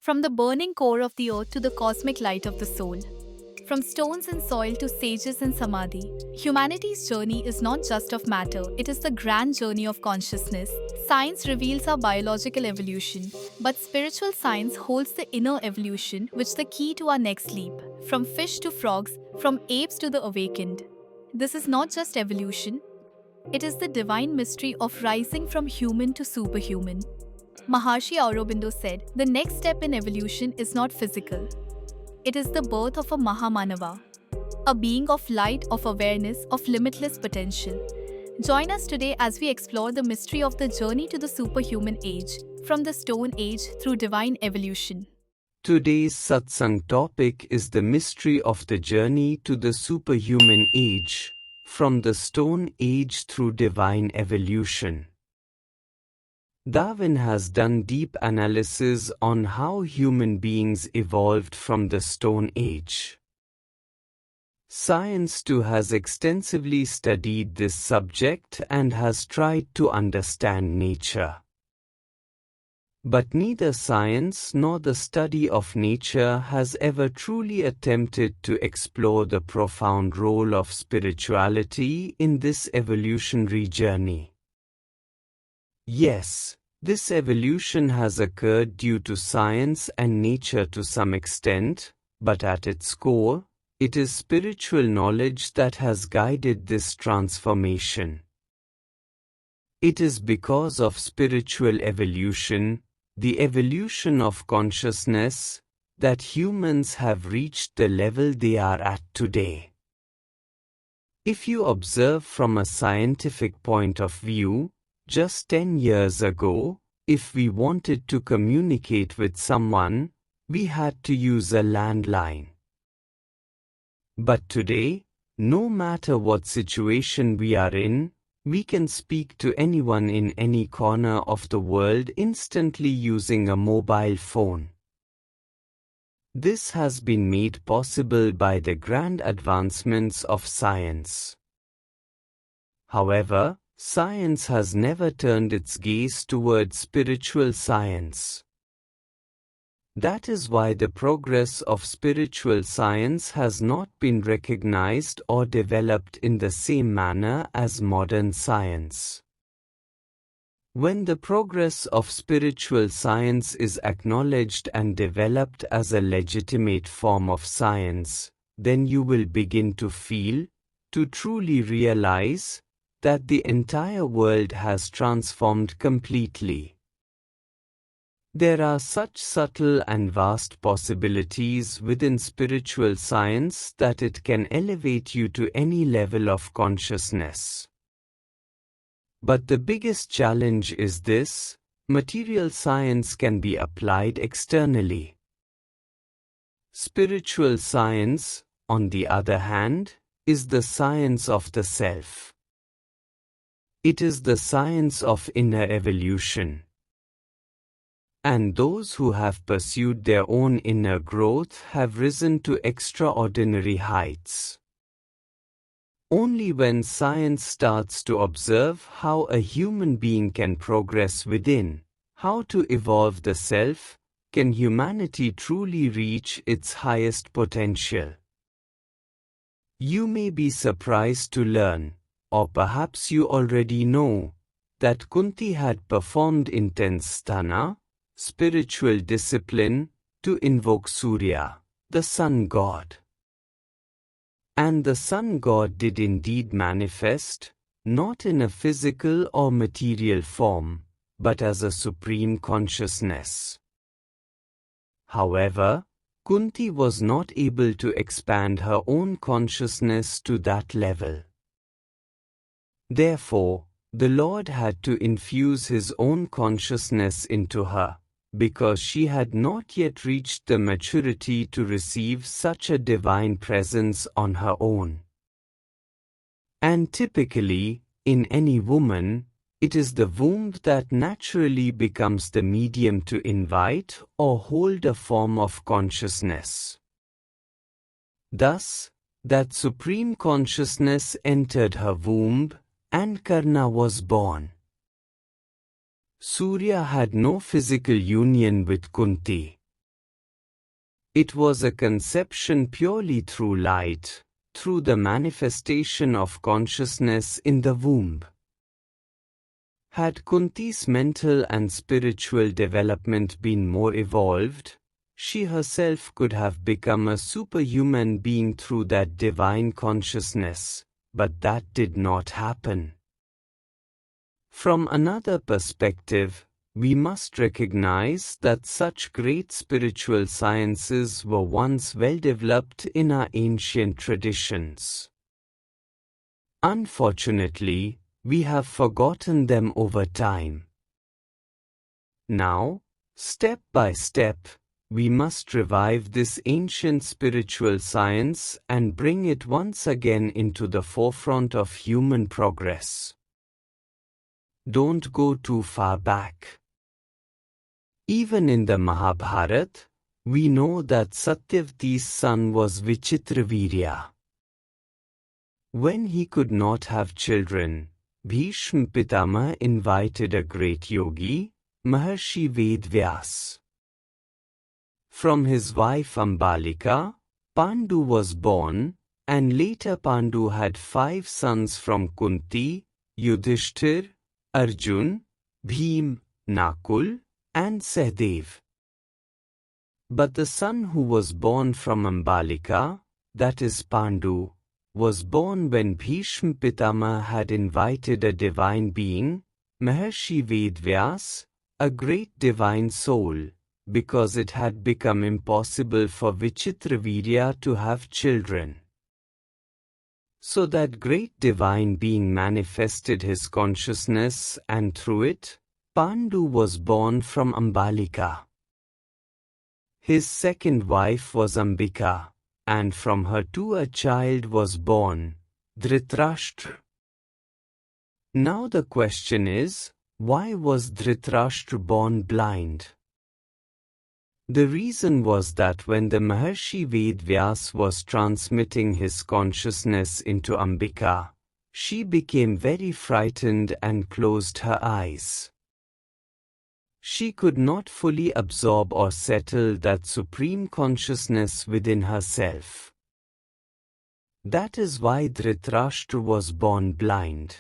From the burning core of the earth to the cosmic light of the soul, from stones and soil to sages and samadhi, humanity's journey is not just of matter, it is the grand journey of consciousness. Science reveals our biological evolution, but spiritual science holds the inner evolution, which is the key to our next leap. From fish to frogs, from apes to the awakened. This is not just evolution, it is the divine mystery of rising from human to superhuman. Maharshi Aurobindo said, the next step in evolution is not physical. It is the birth of a Mahaāmanava, a being of light, of awareness, of limitless potential. Join us today as we explore the mystery of the journey to the superhuman age, from the stone age through divine evolution. Today's satsang topic is the mystery of the journey to the superhuman age, from the stone age through divine evolution. Darwin has done deep analysis on how human beings evolved from the Stone Age. Science too has extensively studied this subject and has tried to understand nature. But neither science nor the study of nature has ever truly attempted to explore the profound role of spirituality in this evolutionary journey. Yes, this evolution has occurred due to science and nature to some extent, but at its core, it is spiritual knowledge that has guided this transformation. It is because of spiritual evolution, the evolution of consciousness, that humans have reached the level they are at today. If you observe from a scientific point of view, just 10 years ago, if we wanted to communicate with someone, we had to use a landline. But today, no matter what situation we are in, we can speak to anyone in any corner of the world instantly using a mobile phone. This has been made possible by the grand advancements of science. However, science has never turned its gaze towards spiritual science. That is why the progress of spiritual science has not been recognized or developed in the same manner as modern science. When the progress of spiritual science is acknowledged and developed as a legitimate form of science, then you will begin to feel, to truly realize, that the entire world has transformed completely. There are such subtle and vast possibilities within spiritual science that it can elevate you to any level of consciousness. But the biggest challenge is this: material science can be applied externally. Spiritual science, on the other hand, is the science of the self. It is the science of inner evolution. And those who have pursued their own inner growth have risen to extraordinary heights. Only when science starts to observe how a human being can progress within, how to evolve the self, can humanity truly reach its highest potential. You may be surprised to learn, or perhaps you already know, that Kunti had performed intense sthana, spiritual discipline, to invoke Surya, the sun god. And the sun god did indeed manifest, not in a physical or material form, but as a supreme consciousness. However, Kunti was not able to expand her own consciousness to that level. Therefore, the Lord had to infuse His own consciousness into her, because she had not yet reached the maturity to receive such a divine presence on her own. And typically, in any woman, it is the womb that naturally becomes the medium to invite or hold a form of consciousness. Thus, that supreme consciousness entered her womb, and Karna was born. Surya had no physical union with Kunti. It was a conception purely through light, through the manifestation of consciousness in the womb. Had Kunti's mental and spiritual development been more evolved, she herself could have become a superhuman being through that divine consciousness, but that did not happen. From another perspective, we must recognize that such great spiritual sciences were once well developed in our ancient traditions. Unfortunately, we have forgotten them over time. Now, step by step, we must revive this ancient spiritual science and bring it once again into the forefront of human progress. Don't go too far back. Even in the Mahabharata, we know that Satyavati's son was Vichitravirya. When he could not have children, Bhishma Pitama invited a great yogi, Maharshi Vedvyas. From his wife Ambalika, Pandu was born, and later Pandu had 5 sons from Kunti, Yudhishthir, Arjun, Bhim, Nakul, and Sahdev. But the son who was born from Ambalika, that is Pandu, was born when Bhishma Pitama had invited a divine being, Maharshi Vedvyas, a great divine soul, because it had become impossible for Vichitravirya to have children. So that great divine being manifested his consciousness, and through it, Pandu was born from Ambalika. His second wife was Ambika, and from her too a child was born, Dhritarashtra. Now the question is, why was Dhritarashtra born blind? The reason was that when the Maharshi Vedvyas was transmitting his consciousness into Ambika, she became very frightened and closed her eyes. She could not fully absorb or settle that supreme consciousness within herself. That is why Dhritarashtra was born blind.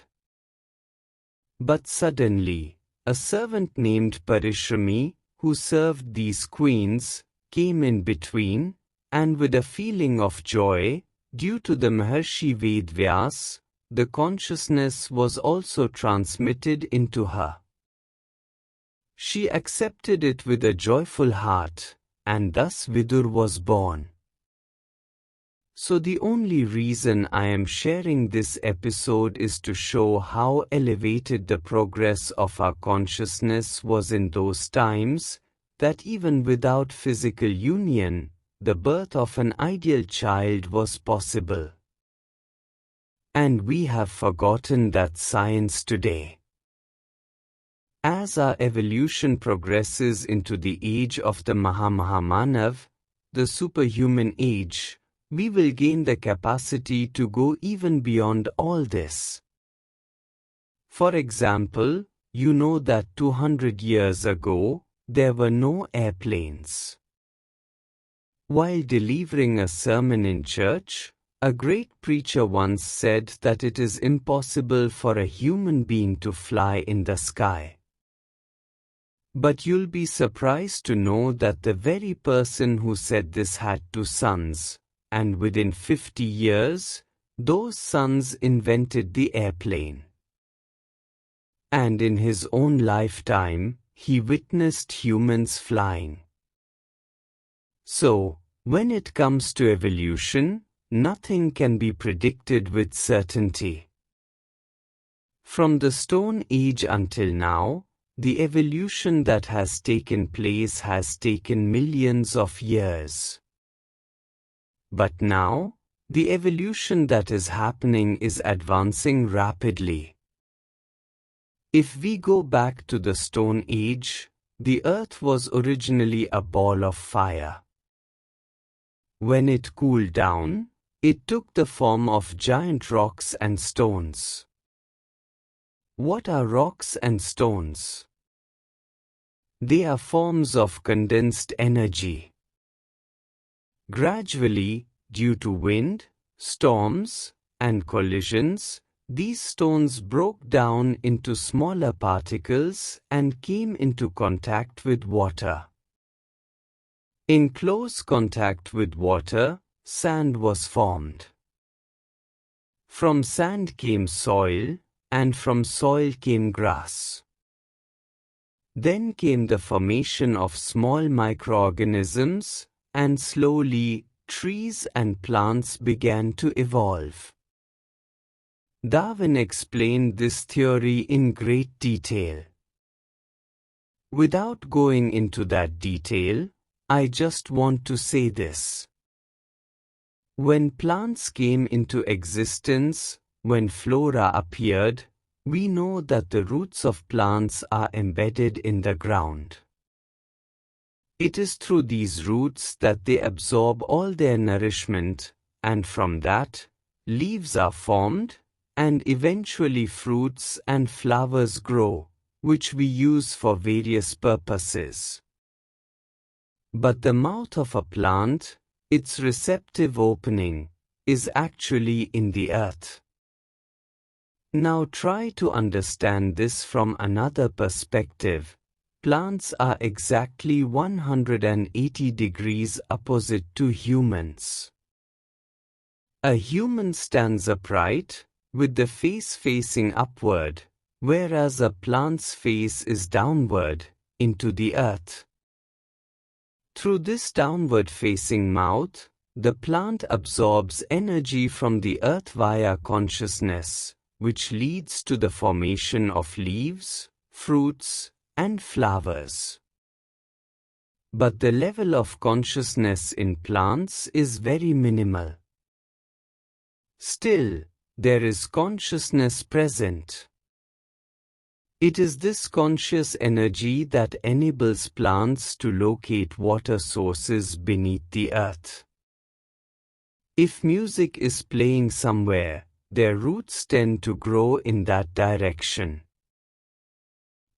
But suddenly, a servant named Parishrami, who served these queens, came in between, and with a feeling of joy, due to the Maharshi Vedvyas, the consciousness was also transmitted into her. She accepted it with a joyful heart, and thus Vidur was born. So the only reason I am sharing this episode is to show how elevated the progress of our consciousness was in those times, that even without physical union, the birth of an ideal child was possible. And we have forgotten that science today. As our evolution progresses into the age of the Mahaāmanava, the superhuman age, we will gain the capacity to go even beyond all this. For example, you know that 200 years ago, there were no airplanes. While delivering a sermon in church, a great preacher once said that it is impossible for a human being to fly in the sky. But you'll be surprised to know that the very person who said this had 2 sons, and within 50 years, those sons invented the airplane. And in his own lifetime, he witnessed humans flying. So, when it comes to evolution, nothing can be predicted with certainty. From the Stone Age until now, the evolution that has taken place has taken millions of years. But now, the evolution that is happening is advancing rapidly. If we go back to the Stone Age, the earth was originally a ball of fire. When it cooled down, it took the form of giant rocks and stones. What are rocks and stones? They are forms of condensed energy. Gradually, due to wind, storms, and collisions, these stones broke down into smaller particles and came into contact with water. In close contact with water, sand was formed. From sand came soil, and from soil came grass. Then came the formation of small microorganisms, and slowly, trees and plants began to evolve. Darwin explained this theory in great detail. Without going into that detail, I just want to say this. When plants came into existence, when flora appeared, we know that the roots of plants are embedded in the ground. It is through these roots that they absorb all their nourishment, and from that, leaves are formed, and eventually fruits and flowers grow, which we use for various purposes. But the mouth of a plant, its receptive opening, is actually in the earth. Now try to understand this from another perspective. Plants are exactly 180 degrees opposite to humans. A human stands upright, with the face facing upward, whereas a plant's face is downward, into the earth. Through this downward-facing mouth, the plant absorbs energy from the earth via consciousness, which leads to the formation of leaves, fruits, and flowers. But the level of consciousness in plants is very minimal. Still, there is consciousness present. It is this conscious energy that enables plants to locate water sources beneath the earth. If music is playing somewhere, their roots tend to grow in that direction.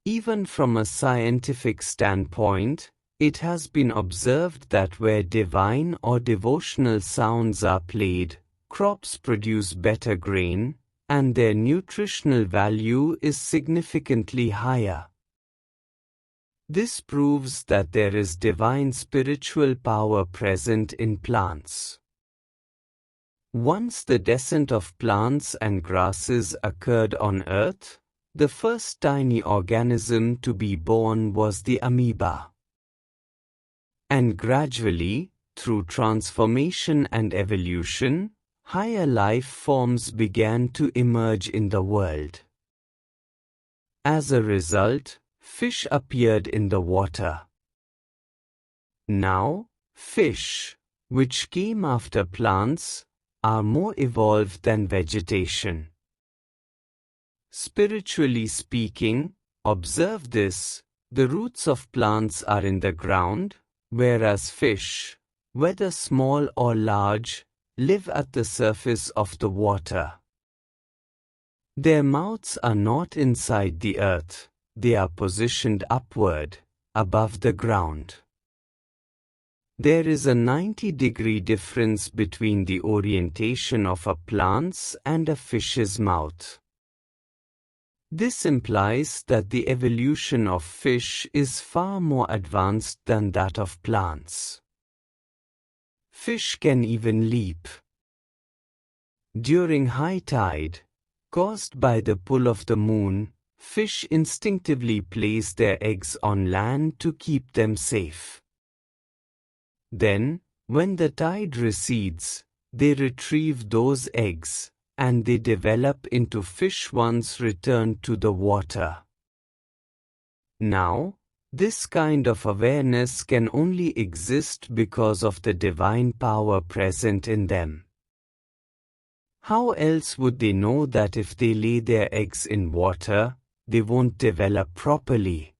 Even from a scientific standpoint, it has been observed that where divine or devotional sounds are played, crops produce better grain, and their nutritional value is significantly higher. This proves that there is divine spiritual power present in plants. Once the descent of plants and grasses occurred on Earth, the first tiny organism to be born was the amoeba. And gradually, through transformation and evolution, higher life forms began to emerge in the world. As a result, fish appeared in the water. Now, fish, which came after plants, are more evolved than vegetation. Spiritually speaking, observe this, the roots of plants are in the ground, whereas fish, whether small or large, live at the surface of the water. Their mouths are not inside the earth, they are positioned upward, above the ground. There is a 90-degree difference between the orientation of a plant's and a fish's mouth. This implies that the evolution of fish is far more advanced than that of plants. Fish can even leap. During high tide, caused by the pull of the moon, fish instinctively place their eggs on land to keep them safe. Then, when the tide recedes, they retrieve those eggs, and they develop into fish once returned to the water. Now, this kind of awareness can only exist because of the divine power present in them. How else would they know that if they lay their eggs in water, they won't develop properly?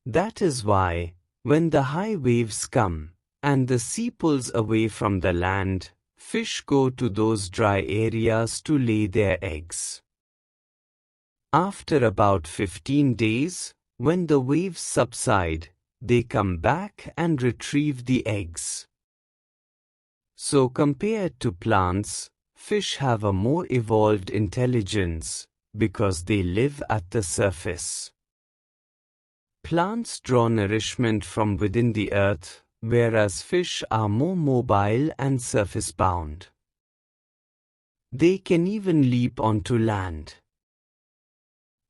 That is why, when the high waves come, and the sea pulls away from the land, fish go to those dry areas to lay their eggs. After about 15 days, when the waves subside, they come back and retrieve the eggs. So compared to plants, fish have a more evolved intelligence, because they live at the surface. Plants draw nourishment from within the earth, whereas fish are more mobile and surface-bound. They can even leap onto land.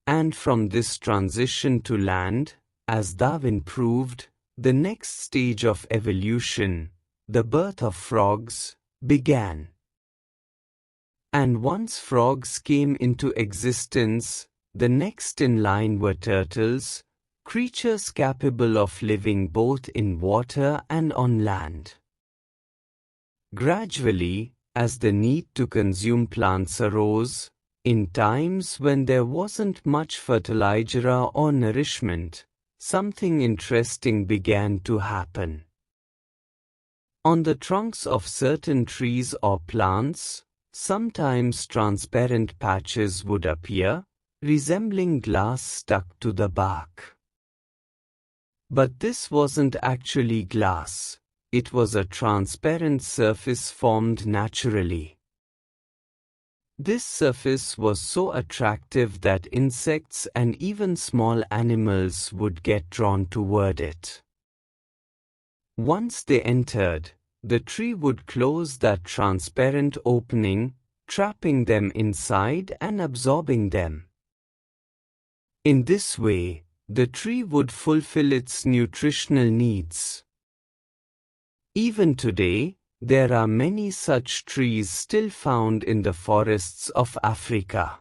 And from this transition to land, as Darwin proved, the next stage of evolution, the birth of frogs, began. And once frogs came into existence, the next in line were turtles, creatures capable of living both in water and on land. Gradually, as the need to consume plants arose, in times when there wasn't much fertilizer or nourishment, something interesting began to happen. On the trunks of certain trees or plants, sometimes transparent patches would appear, resembling glass stuck to the bark. But this wasn't actually glass, it was a transparent surface formed naturally. This surface was so attractive that insects and even small animals would get drawn toward it. Once they entered, the tree would close that transparent opening, trapping them inside and absorbing them. In this way, the tree would fulfill its nutritional needs. Even today, there are many such trees still found in the forests of Africa.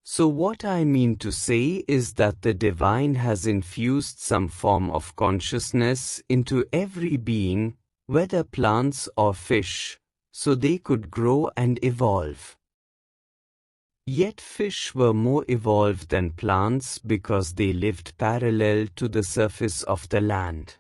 So what I mean to say is that the divine has infused some form of consciousness into every being, whether plants or fish, so they could grow and evolve. Yet fish were more evolved than plants because they lived parallel to the surface of the land.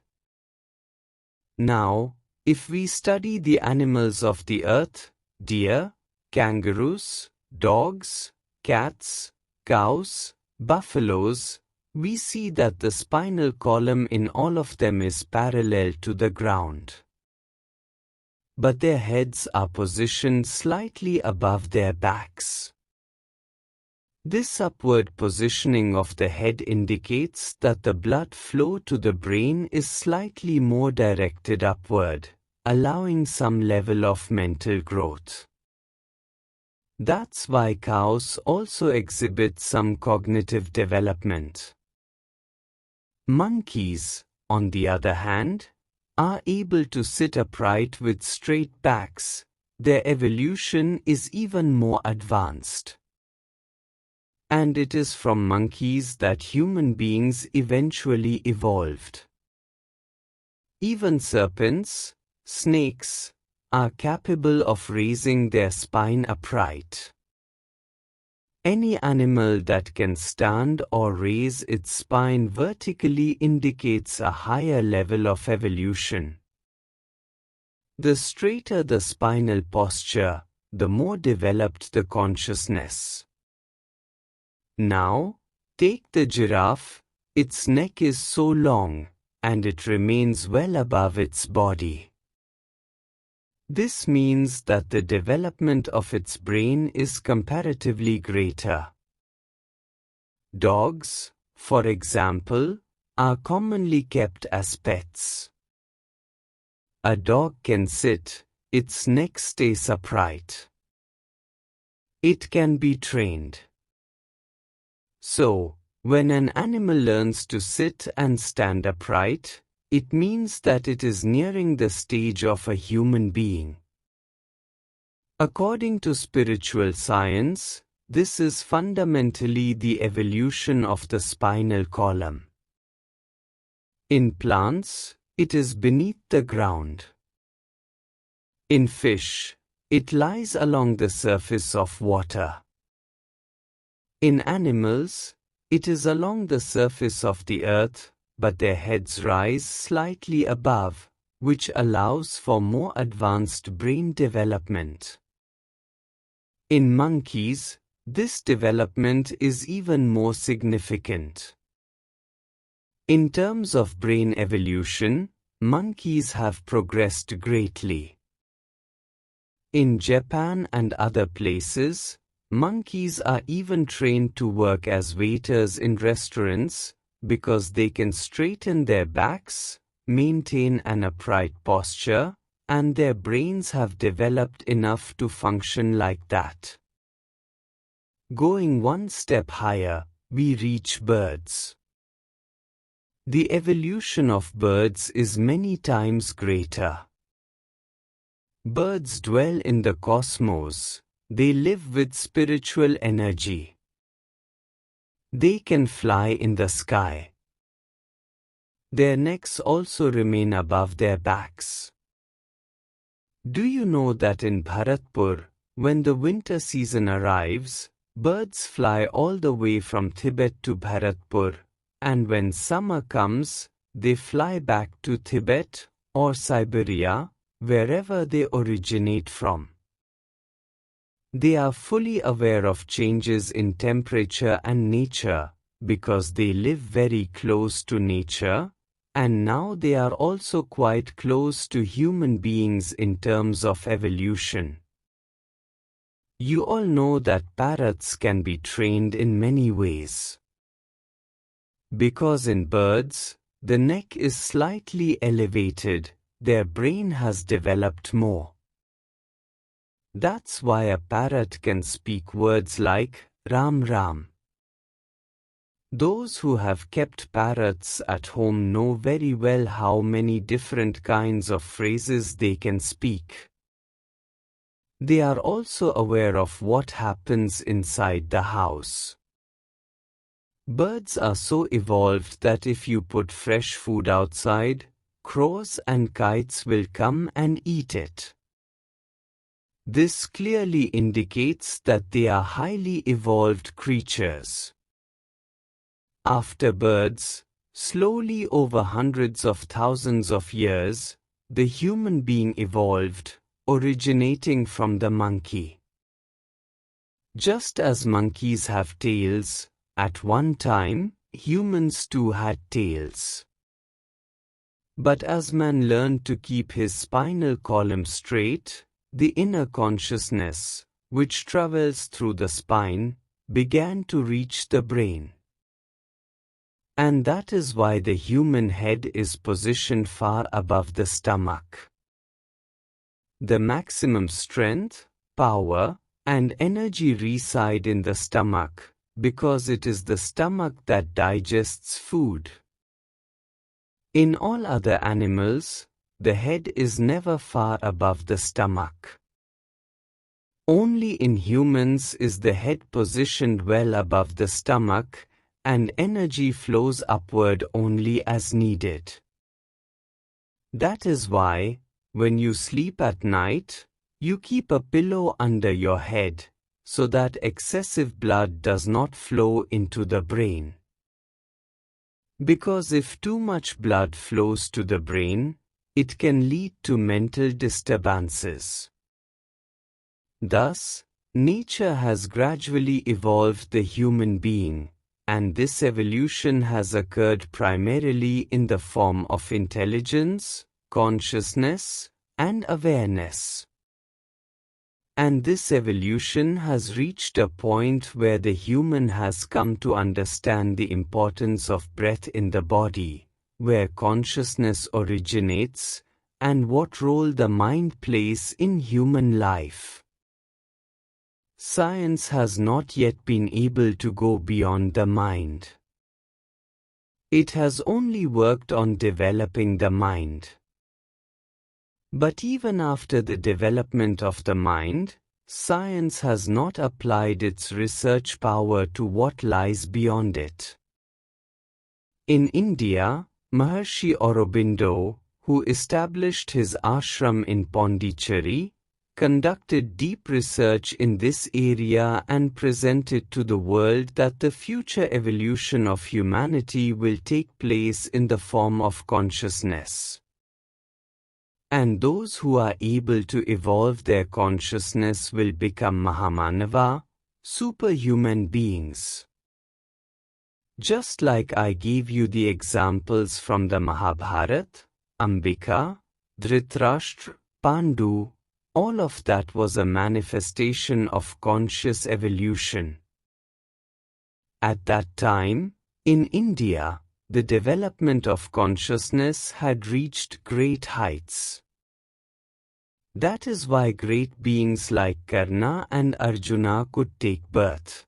Now, if we study the animals of the earth, deer, kangaroos, dogs, cats, cows, buffaloes, we see that the spinal column in all of them is parallel to the ground. But their heads are positioned slightly above their backs. This upward positioning of the head indicates that the blood flow to the brain is slightly more directed upward, allowing some level of mental growth. That's why cows also exhibit some cognitive development. Monkeys, on the other hand, are able to sit upright with straight backs. Their evolution is even more advanced. And it is from monkeys that human beings eventually evolved. Even serpents, snakes, are capable of raising their spine upright. Any animal that can stand or raise its spine vertically indicates a higher level of evolution. The straighter the spinal posture, the more developed the consciousness. Now, take the giraffe. Its neck is so long, and it remains well above its body. This means that the development of its brain is comparatively greater. Dogs, for example, are commonly kept as pets. A dog can sit, its neck stays upright. It can be trained. So, when an animal learns to sit and stand upright, it means that it is nearing the stage of a human being. According to spiritual science, this is fundamentally the evolution of the spinal column. In plants, it is beneath the ground. In fish, it lies along the surface of water. In animals, it is along the surface of the earth, but their heads rise slightly above, which allows for more advanced brain development. In monkeys, this development is even more significant. In terms of brain evolution, monkeys have progressed greatly. In Japan and other places, monkeys are even trained to work as waiters in restaurants because they can straighten their backs, maintain an upright posture, and their brains have developed enough to function like that. Going one step higher, we reach birds. The evolution of birds is many times greater. Birds dwell in the cosmos. They live with spiritual energy. They can fly in the sky. Their necks also remain above their backs. Do you know that in Bharatpur, when the winter season arrives, birds fly all the way from Tibet to Bharatpur, and when summer comes, they fly back to Tibet or Siberia, wherever they originate from. They are fully aware of changes in temperature and nature, because they live very close to nature, and now they are also quite close to human beings in terms of evolution. You all know that parrots can be trained in many ways. Because in birds, the neck is slightly elevated, their brain has developed more. That's why a parrot can speak words like Ram Ram. Those who have kept parrots at home know very well how many different kinds of phrases they can speak. They are also aware of what happens inside the house. Birds are so evolved that if you put fresh food outside, crows and kites will come and eat it. This clearly indicates that they are highly evolved creatures. After birds, slowly over hundreds of thousands of years, the human being evolved, originating from the monkey. Just as monkeys have tails, at one time, humans too had tails. But as man learned to keep his spinal column straight, the inner consciousness, which travels through the spine, began to reach the brain. And that is why the human head is positioned far above the stomach. The maximum strength, power, and energy reside in the stomach, because it is the stomach that digests food. In all other animals, the head is never far above the stomach. Only in humans is the head positioned well above the stomach, and energy flows upward only as needed. That is why, when you sleep at night, you keep a pillow under your head, so that excessive blood does not flow into the brain. Because if too much blood flows to the brain, it can lead to mental disturbances. Thus, nature has gradually evolved the human being, and this evolution has occurred primarily in the form of intelligence, consciousness, and awareness. And this evolution has reached a point where the human has come to understand the importance of breath in the body, where consciousness originates, and what role the mind plays in human life. Science has not yet been able to go beyond the mind. It has only worked on developing the mind. But even after the development of the mind, science has not applied its research power to what lies beyond it. In India, Maharshi Aurobindo, who established his ashram in Pondicherry, conducted deep research in this area and presented to the world that the future evolution of humanity will take place in the form of consciousness. And those who are able to evolve their consciousness will become Mahaāmanava, superhuman beings. Just like I gave you the examples from the Mahabharata, Ambika, Dhritarashtra, Pandu, all of that was a manifestation of conscious evolution. At that time, in India, the development of consciousness had reached great heights. That is why great beings like Karna and Arjuna could take birth.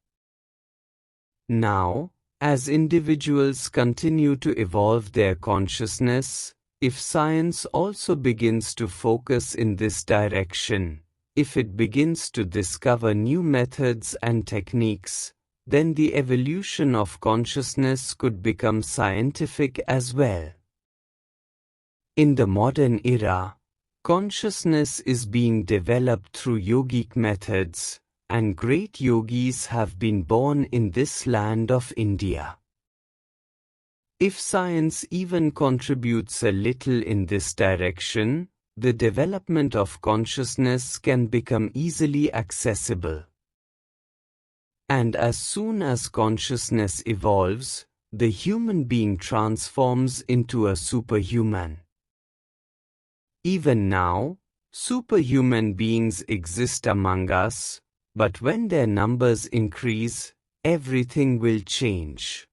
Now, as individuals continue to evolve their consciousness, if science also begins to focus in this direction, if it begins to discover new methods and techniques, then the evolution of consciousness could become scientific as well. In the modern era, consciousness is being developed through yogic methods, and great yogis have been born in this land of India. If science even contributes a little in this direction, the development of consciousness can become easily accessible. And as soon as consciousness evolves, the human being transforms into a superhuman. Even now, superhuman beings exist among us, but when their numbers increase, everything will change.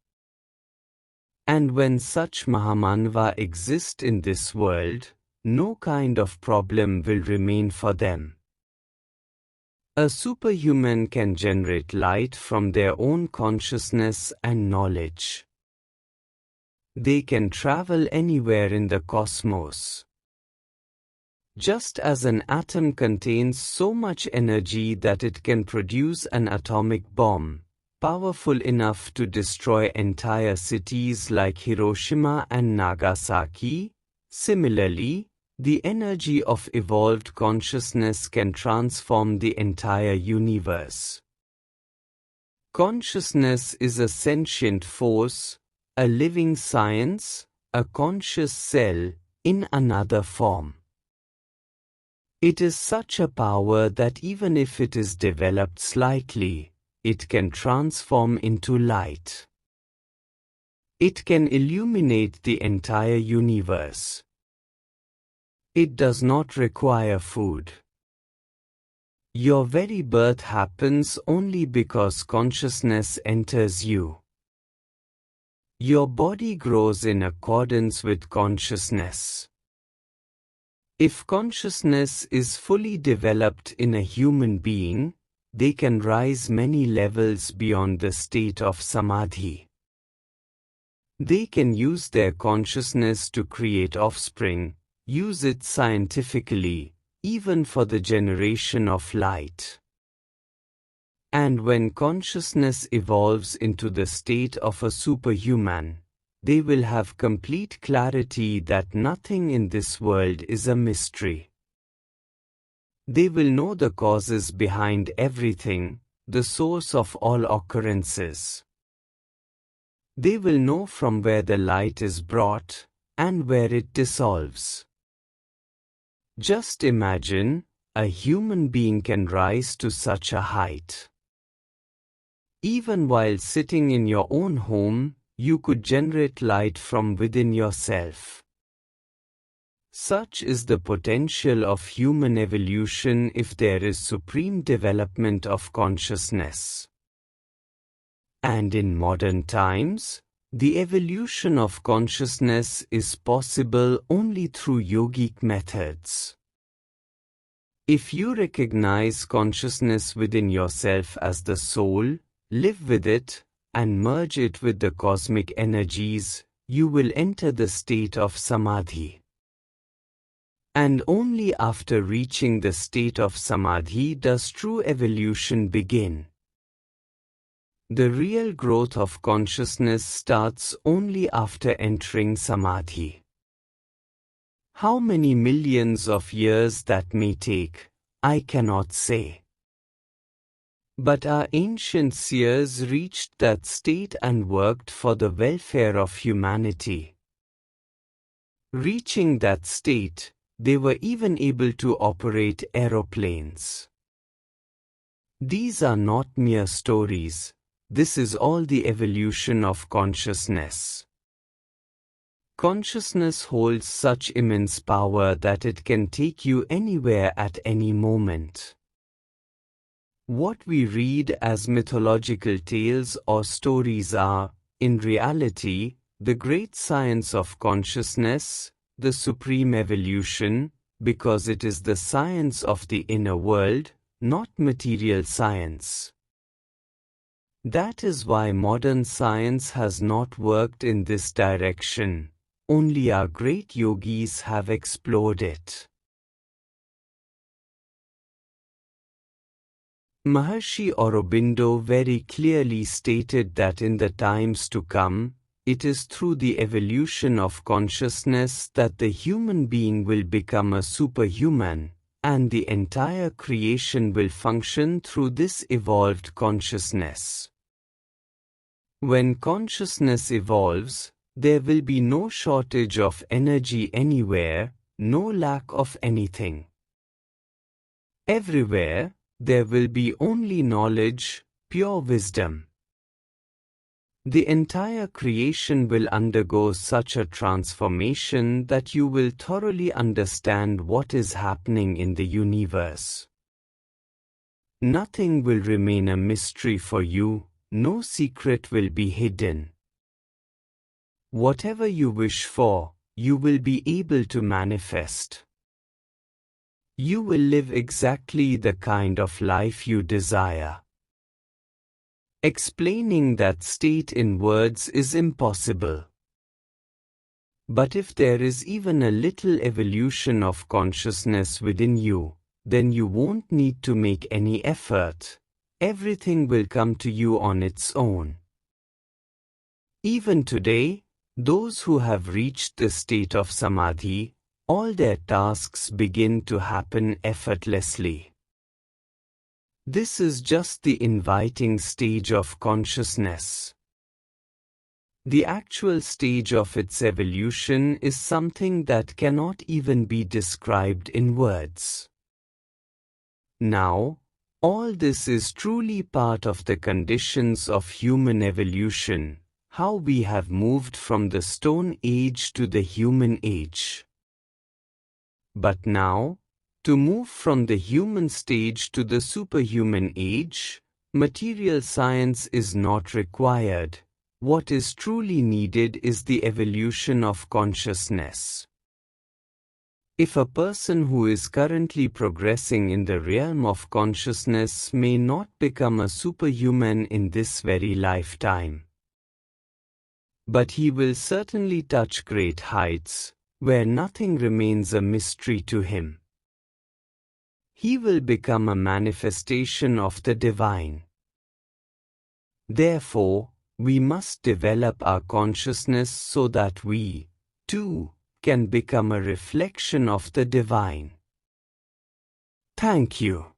And when such Mahaāmanava exist in this world, no kind of problem will remain for them. A superhuman can generate light from their own consciousness and knowledge. They can travel anywhere in the cosmos. Just as an atom contains so much energy that it can produce an atomic bomb, powerful enough to destroy entire cities like Hiroshima and Nagasaki, similarly, the energy of evolved consciousness can transform the entire universe. Consciousness is a sentient force, a living science, a conscious cell, in another form. It is such a power that even if it is developed slightly, it can transform into light. It can illuminate the entire universe. It does not require food. Your very birth happens only because consciousness enters you. Your body grows in accordance with consciousness. If consciousness is fully developed in a human being, they can rise many levels beyond the state of samadhi. They can use their consciousness to create offspring, use it scientifically, even for the generation of light. And when consciousness evolves into the state of a superhuman, they will have complete clarity that nothing in this world is a mystery. They will know the causes behind everything, the source of all occurrences. They will know from where the light is brought, and where it dissolves. Just imagine, a human being can rise to such a height. Even while sitting in your own home, you could generate light from within yourself. Such is the potential of human evolution if there is supreme development of consciousness. And in modern times, the evolution of consciousness is possible only through yogic methods. If you recognize consciousness within yourself as the soul, live with it, and merge it with the cosmic energies, you will enter the state of samadhi. And only after reaching the state of samadhi does true evolution begin. The real growth of consciousness starts only after entering samadhi. How many millions of years that may take, I cannot say. But our ancient seers reached that state and worked for the welfare of humanity. Reaching that state, they were even able to operate aeroplanes. These are not mere stories. This is all the evolution of consciousness. Consciousness holds such immense power that it can take you anywhere at any moment. What we read as mythological tales or stories are, in reality, the great science of consciousness, the supreme evolution, because it is the science of the inner world, not material science. That is why modern science has not worked in this direction. Only our great yogis have explored it. Maharshi Aurobindo very clearly stated that in the times to come, it is through the evolution of consciousness that the human being will become a superhuman, and the entire creation will function through this evolved consciousness. When consciousness evolves, there will be no shortage of energy anywhere, no lack of anything. Everywhere, there will be only knowledge, pure wisdom. The entire creation will undergo such a transformation that you will thoroughly understand what is happening in the universe. Nothing will remain a mystery for you, no secret will be hidden. Whatever you wish for, you will be able to manifest. You will live exactly the kind of life you desire. Explaining that state in words is impossible. But if there is even a little evolution of consciousness within you, then you won't need to make any effort. Everything will come to you on its own. Even today, those who have reached the state of samadhi, all their tasks begin to happen effortlessly. This is just the inviting stage of consciousness. The actual stage of its evolution is something that cannot even be described in words. Now, all this is truly part of the conditions of human evolution, how we have moved from the Stone Age to the Human Age. But now, to move from the human stage to the superhuman age, material science is not required. What is truly needed is the evolution of consciousness. If a person who is currently progressing in the realm of consciousness may not become a superhuman in this very lifetime, but he will certainly touch great heights, where nothing remains a mystery to him. He will become a manifestation of the divine. Therefore, we must develop our consciousness so that we, too, can become a reflection of the divine. Thank you.